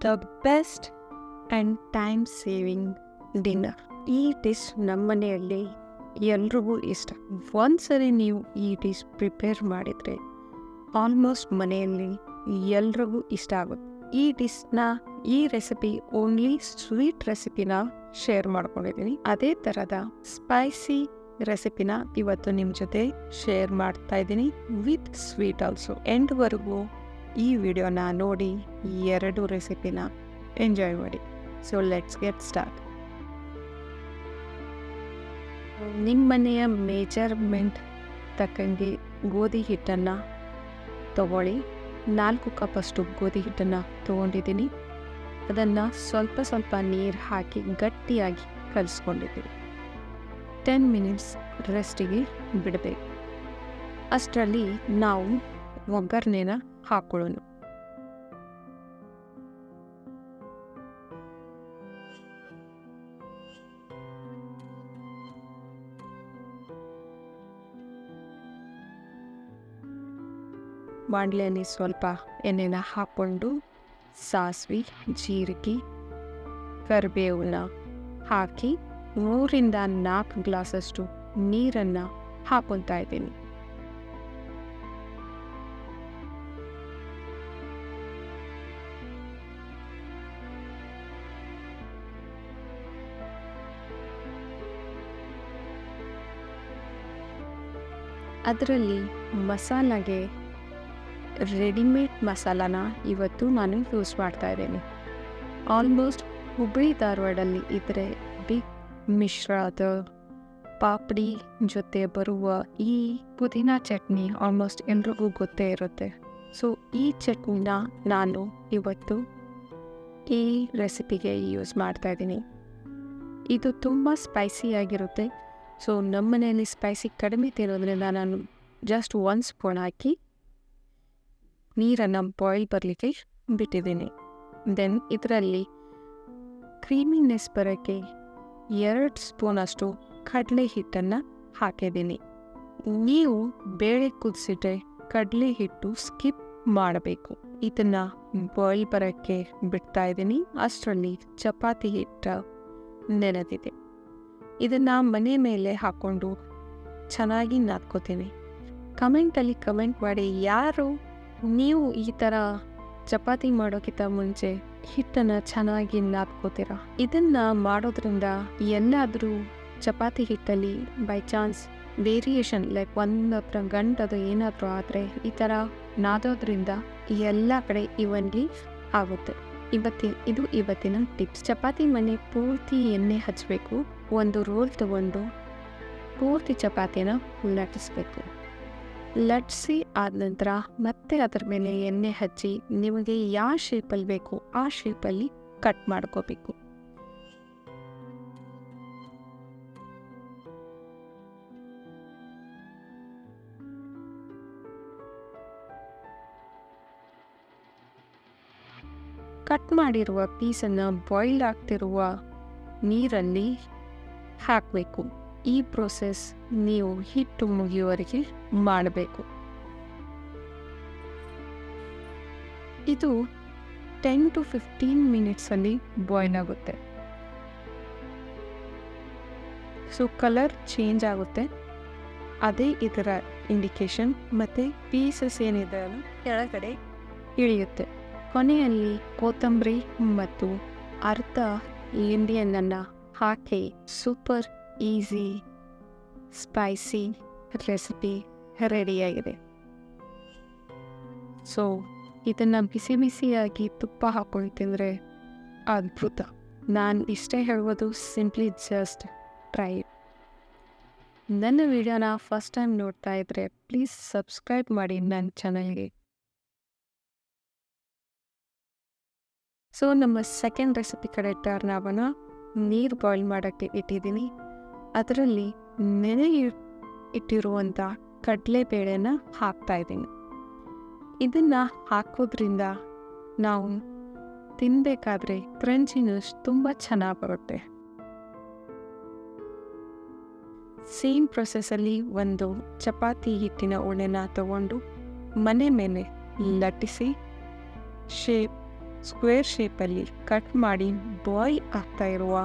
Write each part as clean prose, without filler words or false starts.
The best and time saving dinner. ಈ dish ನಮ್ಮ ಮನೆಯಲ್ಲಿ ಎಲ್ರಿಗೂ ಇಷ್ಟ. ಒಂದ್ಸರಿ ನೀವು ಈ ಡಿಶ್ ಪ್ರಿಪೇರ್ ಮಾಡಿದರೆ ಆಲ್ಮೋಸ್ಟ್ ಮನೆಯಲ್ಲಿ ಎಲ್ರಿಗೂ ಇಷ್ಟ ಆಗುತ್ತೆ. ಈ ರೆಸಿಪಿ ಓನ್ಲಿ ಸ್ವೀಟ್ ರೆಸಿಪಿನ ಶೇರ್ ಮಾಡ್ಕೊಂಡಿದ್ದೀನಿ. ಅದೇ ಥರದ ಸ್ಪೈಸಿ ರೆಸಿಪಿನ ಇವತ್ತು ನಿಮ್ಮ ಜೊತೆ ಶೇರ್ ಮಾಡ್ತಾ ಇದ್ದೀನಿ ವಿತ್ ಸ್ವೀಟ್ ಆಲ್ಸೋ. ಎಂಡ್ವರೆಗೂ ಈ ವಿಡಿಯೋನ ನೋಡಿ ಈ 2 ರೆಸಿಪಿನ ಎಂಜಾಯ್ ಮಾಡಿ. So let's get start. ನಿಮ್ಮ ಮನೆಯ ಮೇಜರ್ಮೆಂಟ್ ತಕ್ಕಂಗೆ ಗೋಧಿ ಹಿಟ್ಟನ್ನು ತಗೊಳ್ಳಿ. 4 ಕಪ್ಪಷ್ಟು ಗೋಧಿ ಹಿಟ್ಟನ್ನು ತೊಗೊಂಡಿದ್ದೀನಿ. ಅದನ್ನು ಸ್ವಲ್ಪ ನೀರು ಹಾಕಿ ಗಟ್ಟಿಯಾಗಿ ಕಲಿಸ್ಕೊಂಡಿದ್ದೀನಿ. 10 ಮಿನಿಟ್ಸ್ ರೆಸ್ಟಿಗೆ ಬಿಡಬೇಕು. ಅಷ್ಟರಲ್ಲಿ ನಾವು ಒಗ್ಗರಣೆನ ಹಾಕೊಳ್ಳೋಣ. ಬಾಣಲೆಯಲ್ಲಿ ಸ್ವಲ್ಪ ಎಣ್ಣೆನ ಹಾಕ್ಕೊಂಡು ಸಾಸಿವೆ, ಜೀರಿಗೆ, ಕರಿಬೇವನ್ನ ಹಾಕಿ 3ರಿಂದ 4 ಗ್ಲಾಸಷ್ಟು ನೀರನ್ನು ಹಾಕೊತಾ ಇದ್ದೀನಿ. ಅದರಲ್ಲಿ ಮಸಾಲಾಗೆ ರೆಡಿಮೇಡ್ ಮಸಾಲಾನ ಇವತ್ತು ನಾನು ಯೂಸ್ ಮಾಡ್ತಾ ಇದ್ದೀನಿ. ಆಲ್ಮೋಸ್ಟ್ ಹುಬ್ಬಳ್ಳಿ ಧಾರವಾಡಲ್ಲಿ ಇದ್ರೆ ಬಿಗ್ ಮಿಶ್ರಾದ ಪಾಪಡಿ ಜೊತೆ ಬರುವ ಈ ಪುದೀನಾ ಚಟ್ನಿ ಆಲ್ಮೋಸ್ಟ್ ಎಲ್ರಿಗೂ ಗೊತ್ತೇ ಇರುತ್ತೆ. ಸೊ ಈ ಚಟ್ನಿನ ನಾನು ಇವತ್ತು ಈ ರೆಸಿಪಿಗೆ ಯೂಸ್ ಮಾಡ್ತಾ ಇದ್ದೀನಿ. ಇದು ತುಂಬ ಸ್ಪೈಸಿಯಾಗಿರುತ್ತೆ. ಸೊ ನಮ್ಮ ಮನೆಯಲ್ಲಿ ಸ್ಪೈಸಿ ಕಡಿಮೆ ತಿನ್ನೋದ್ರಿಂದ ನಾನು ಜಸ್ಟ್ 1 ಸ್ಪೂನ್ ಹಾಕಿ ನೀರನ್ನು ಬಾಯ್ಲ್ ಬರಲಿಕ್ಕೆ ಬಿಟ್ಟಿದ್ದೀನಿ. ದೆನ್ ಇದರಲ್ಲಿ ಕ್ರೀಮಿನೆಸ್ ಬರೋಕ್ಕೆ 2 ಸ್ಪೂನಷ್ಟು ಕಡಲೆ ಹಿಟ್ಟನ್ನು ಹಾಕಿದ್ದೀನಿ. ನೀವು ಬೇಳೆ ಕುದಿಸಿದ್ರೆ ಕಡಲೆ ಹಿಟ್ಟು ಸ್ಕಿಪ್ ಮಾಡಬೇಕು. ಇದನ್ನು ಬಾಯ್ಲ್ ಬರೋಕ್ಕೆ ಬಿಡ್ತಾ ಇದ್ದೀನಿ. ಅಷ್ಟರಲ್ಲಿ ಚಪಾತಿ ಹಿಟ್ಟು ನೆನೆದಿದೆ. ಇದನ್ನು ಮನೆ ಮೇಲೆ ಹಾಕ್ಕೊಂಡು ಚೆನ್ನಾಗಿ ನಾದ್ಕೋತೀನಿ. ಕಮೆಂಟಲ್ಲಿ ಕಮೆಂಟ್ ಮಾಡಿ, ಯಾರು ನೀವು ಈ ಥರ ಚಪಾತಿ ಮಾಡೋಕ್ಕಿಂತ ಮುಂಚೆ ಹಿಟ್ಟನ್ನು ಚೆನ್ನಾಗಿ ನಾದ್ಕೋತೀರಾ? ಇದನ್ನು ಮಾಡೋದ್ರಿಂದ ಎಲ್ಲಾದರೂ ಚಪಾತಿ ಹಿಟ್ಟಲ್ಲಿ ಬೈ ಚಾನ್ಸ್ ವೇರಿಯೇಷನ್ ಲೈಕ್ ಒಂದತ್ರ ಗಂಟದು ಏನಾದರೂ ಆದರೆ ಈ ಥರ ನಾದೋದ್ರಿಂದ ಎಲ್ಲ ಕಡೆ ಇವನ್ಲಿ ಆಗುತ್ತೆ. ಇದು ಇವತ್ತಿನ ಟಿಪ್ಸ್. ಚಪಾತಿ ಮನೆ ಪೂರ್ತಿ ಎಣ್ಣೆ ಹಚ್ಚಬೇಕು. ಒಂದು ರೋಲ್ ತಗೊಂಡು ಪೂರ್ತಿ ಚಪಾತಿನ ಲಟ್ಟಿಸ್ಬೇಕು. ಲಟ್ಟಿಸಿ ಆದ ನಂತರ ಮತ್ತೆ ಅದರ ಮೇಲೆ ಎಣ್ಣೆ ಹಚ್ಚಿ ನಿಮಗೆ ಯಾವ ಶೇಪಲ್ಲಿ ಬೇಕು ಆ ಶೇಪಲ್ಲಿ ಕಟ್ ಮಾಡ್ಕೋಬೇಕು. ಕಟ್ ಮಾಡಿರುವ ಪೀಸನ್ನು ಬಾಯ್ಲ್ ಆಗ್ತಿರುವ ನೀರಲ್ಲಿ ಹಾಕಬೇಕು. ಈ ಪ್ರೋಸೆಸ್ ನೀವು ಹಿಟ್ಟು ಮುಗಿಯುವವರೆಗೆ ಮಾಡಬೇಕು. ಇದು 10 to 15 ಮಿನಿಟ್ಸಲ್ಲಿ ಬಾಯ್ಲ್ ಆಗುತ್ತೆ. ಸೊ ಕಲರ್ ಚೇಂಜ್ ಆಗುತ್ತೆ. ಅದೇ ಇದರ ಇಂಡಿಕೇಶನ್. ಮತ್ತು ಪೀಸಸ್ ಏನಿದೆ ಅದು ಕೆಳಗಡೆ ಇಳಿಯುತ್ತೆ. ಕೊನೆಯಲ್ಲಿ ಕೊತ್ತಂಬರಿ ಮತ್ತು ಅರ್ಧ ಲಿಂಬೆಹಣ್ಣನ್ನು ಹಾಕಿ ಸೂಪರ್ ಈಸಿ ಸ್ಪೈಸಿ ರೆಸಿಪಿ ರೆಡಿಯಾಗಿದೆ. ಸೊ ಇದನ್ನು ಬಿಸಿಯಾಗಿ ತುಪ್ಪ ಹಾಕೊಂಡು ತಿಂದರೆ ಅದ್ಭುತ. ನಾನು ಇಷ್ಟೇ ಹೇಳುವುದು, ಸಿಂಪ್ಲಿ ಜಸ್ಟ್ ಟ್ರೈ ಇಟ್. ನನ್ನ ವಿಡಿಯೋನ ಫಸ್ಟ್ ಟೈಮ್ ನೋಡ್ತಾ ಇದ್ದರೆ ಪ್ಲೀಸ್ ಸಬ್ಸ್ಕ್ರೈಬ್ ಮಾಡಿ ನನ್ನ ಚಾನಲ್ಗೆ. ಸೊ ನಮ್ಮ ಸೆಕೆಂಡ್ ರೆಸಿಪಿ ಕಡೆ ಟರ್ನ್ ಆಗೋಣ. ನೀರು ಬಾಯ್ಲ್ ಮಾಡೋಕ್ಕೆ ಇಟ್ಟಿದ್ದೀನಿ. ಅದರಲ್ಲಿ ನೆನೆ ಇಟ್ಟಿರುವಂಥ ಕಡಲೆಬೇಳೆನ ಹಾಕ್ತಾಯಿದ್ದೀನಿ. ಇದನ್ನು ಹಾಕೋದ್ರಿಂದ ನಾವು ತಿನ್ನಬೇಕಾದ್ರೆ ಕ್ರಂಚಿನೆಸ್ ತುಂಬ ಚೆನ್ನಾಗಿ ಬರುತ್ತೆ. ಸೇಮ್ ಪ್ರೊಸೆಸ್ಸಲ್ಲಿ ಒಂದು ಚಪಾತಿ ಹಿಟ್ಟಿನ ಉಣೆನ ತಗೊಂಡು ಮನೆ ಮೇಲೆ ಲಟ್ಟಿಸಿ ಶೇಪ್ ಸ್ಕ್ವೇರ್ ಶೇಪಲ್ಲಿ ಕಟ್ ಮಾಡಿ ಬಾಯ್ಲ್ ಆಗ್ತಾ ಇರುವ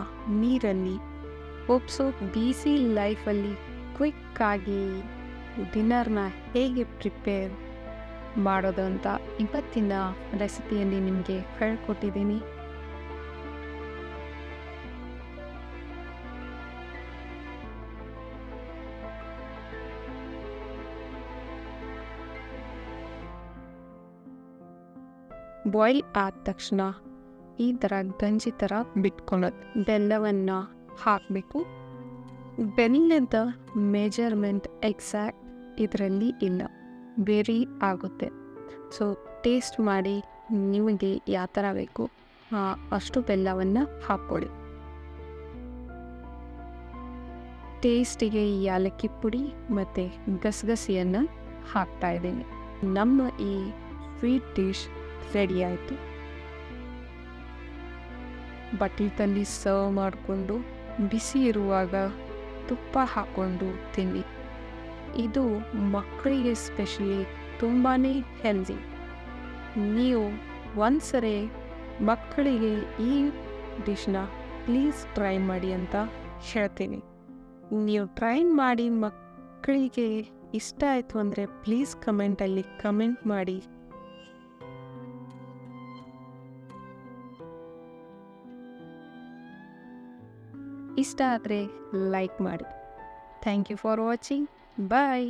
ನೀರಲ್ಲಿ ಉಪ್ಸು. ಬಿಸಿ ಲೈಫಲ್ಲಿ ಕ್ವಿಕ್ಕಾಗಿ ಡಿನ್ನರ್ನ ಹೇಗೆ ಪ್ರಿಪೇರ್ ಮಾಡೋದು ಅಂತ ಇವತ್ತಿನ ರೆಸಿಪಿಯಲ್ಲಿ ನಿಮಗೆ ಹೇಳ್ಕೊಟ್ಟಿದ್ದೀನಿ. ಬಾಯ್ಲ್ ಆದ ತಕ್ಷಣ ಈ ಥರ ಗಂಜಿ ಥರ ಬಿಟ್ಕೊಳ್ಳೋದು. ಬೆಲ್ಲವನ್ನು ಹಾಕಬೇಕು. ಬೆಲ್ಲದ ಮೆಜರ್ಮೆಂಟ್ ಎಕ್ಸಾಕ್ಟ್ ಇದರಲ್ಲಿ ಇಲ್ಲ, ವೇರಿ ಆಗುತ್ತೆ. ಸೊ ಟೇಸ್ಟ್ ಮಾಡಿ ನಿಮಗೆ ಯಾವ ಥರ ಬೇಕು ಅಷ್ಟು ಬೆಲ್ಲವನ್ನು ಹಾಕ್ಕೊಳ್ಳಿ. ಟೇಸ್ಟಿಗೆ ಏಲಕ್ಕಿ ಪುಡಿ ಮತ್ತು ಗಸಗಸೆಯನ್ನು ಹಾಕ್ತಾಯಿದ್ದೀನಿ. ನಮ್ಮ ಈ ಸ್ವೀಟ್ ಡಿಶ್ ರೆಡಿ ಆಯಿತು. ಬಟ್ಲಲ್ಲಿ ಸರ್ವ್ ಮಾಡಿಕೊಂಡು ಬಿಸಿ ಇರುವಾಗ ತುಪ್ಪ ಹಾಕ್ಕೊಂಡು ತಿನ್ನಿ. ಇದು ಮಕ್ಕಳಿಗೆ ಸ್ಪೆಷಲಿ ತುಂಬಾ ಹೆಲ್ದಿ. ನೀವು ಒಂದ್ಸರಿ ಮಕ್ಕಳಿಗೆ ಈ ಡಿಶ್ನ ಪ್ಲೀಸ್ ಟ್ರೈ ಮಾಡಿ ಅಂತ ಹೇಳ್ತೀನಿ. ನೀವು ಟ್ರೈ ಮಾಡಿ ಮಕ್ಕಳಿಗೆ ಇಷ್ಟ ಆಯಿತು ಅಂದರೆ ಪ್ಲೀಸ್ ಕಮೆಂಟಲ್ಲಿ ಕಮೆಂಟ್ ಮಾಡಿ. ಇಷ್ಟ ಆದರೆ ಲೈಕ್ ಮಾಡಿ. Thank you for watching. Bye.